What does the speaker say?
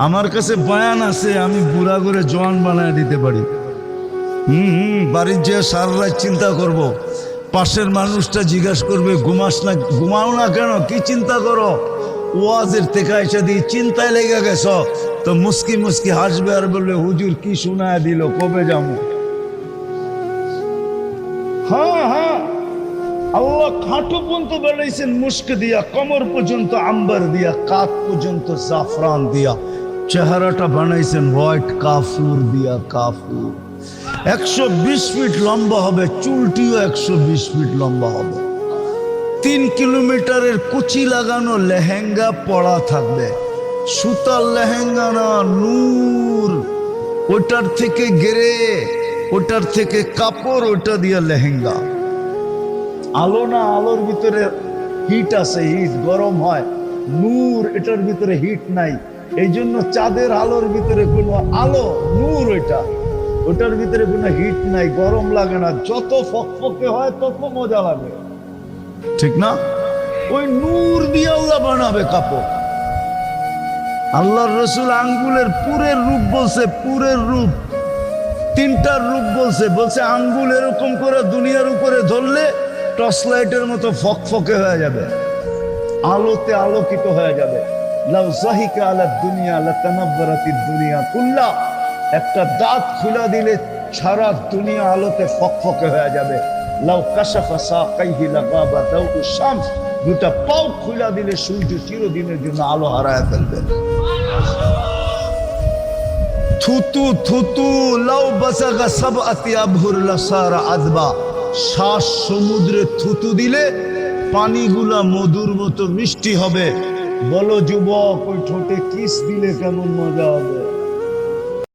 আমার কাছে বয়ান আছে, আমি বুড়া করে জোয়ান বানায় দিতে পারি। বাড়ির যে সারা রাত চিন্তা করব, পাশের মানুষটা জিজ্ঞাসা করবে ঘুমাস না, ঘুমাও না কেন, কি চিন্তা করো? ওয়াজের থেকে এসে দিয়ে চিন্তায় লেগে গেছ, তো মুস্কি মুস্কি হাসবে আর বলবে হুজুর কি শোনায় দিল, কবে যাবো? হ্যাঁ হ্যাঁ, আল্লাহ খাটু পর্যন্ত বানাইছেন মুস্ক দিয়া, কমর পর্যন্ত আম্বার দিয়া, কাত পর্যন্ত জাফরান দিয়া, চেহারাটা বানাইছেন হোয়াইট কাফুর দিয়া। কাফুর 120 ফিট লম্বা হবে, চুলটিও 120 ফিট লম্বা হবে। 3 কিলোমিটারের কুচি লাগানো লেহেঙ্গা পরা থাকবে, সুতার লেহেঙ্গা না, নূর। ওটার থেকে গেরে, ওটার থেকে কাপড়, ওটা দিয়া লেহেঙ্গা। আলো না, আলোর ভিতরে হিট আছে, হিট গরম হয়। নূর, এটার ভিতরে হিট নাই, এই জন্য চাঁদের আলোর ভিতরে কোনো আলো, নূর ওইটা, ওটার ভিতরে কোনো হিট নাই, গরম লাগে না, যত ফকফকে হয় তত মজা লাগে, ঠিক না? ওই নূর দিয়ে আল্লাহ বানাবে কাপড়। আল্লাহর রসুল আঙ্গুলের পুরের রূপ বলছে, পুরের রূপ, 3টার রূপ বলছে। বলছে আঙ্গুল এরকম করে দুনিয়ার উপরে ধরলে টর্চ লাইটের মতো ফকফকে হয়ে যাবে, আলোতে আলোকিত হয়ে যাবে। লাউ যাহিকা আলা দুনিয়া লাতানাব্বারাতিদ দুনিয়া কুল্লা, একটা দাঁত খুলে দিলে সারা দুনিয়া আলোতে ফকফকে হয়ে যাবে। লাউ কাশাফা সাকাইহি লাগাবা দাউউ শামস, দুটা পাও খুলে দিলে সূর্য চিরদিনের জন্য আলো হারায় ফেলবে। থুতু থুতু লাউ বাসাগা সাবআতি আবহুর লাসারা আযবা, শ্বাস সমুদ্রে থুতু দিলে পানিগুলা মধুর মতো মিষ্টি হবে। বলো যুবক, ওই ঠোঁটে কিস দিলে কেমন মজা হবে?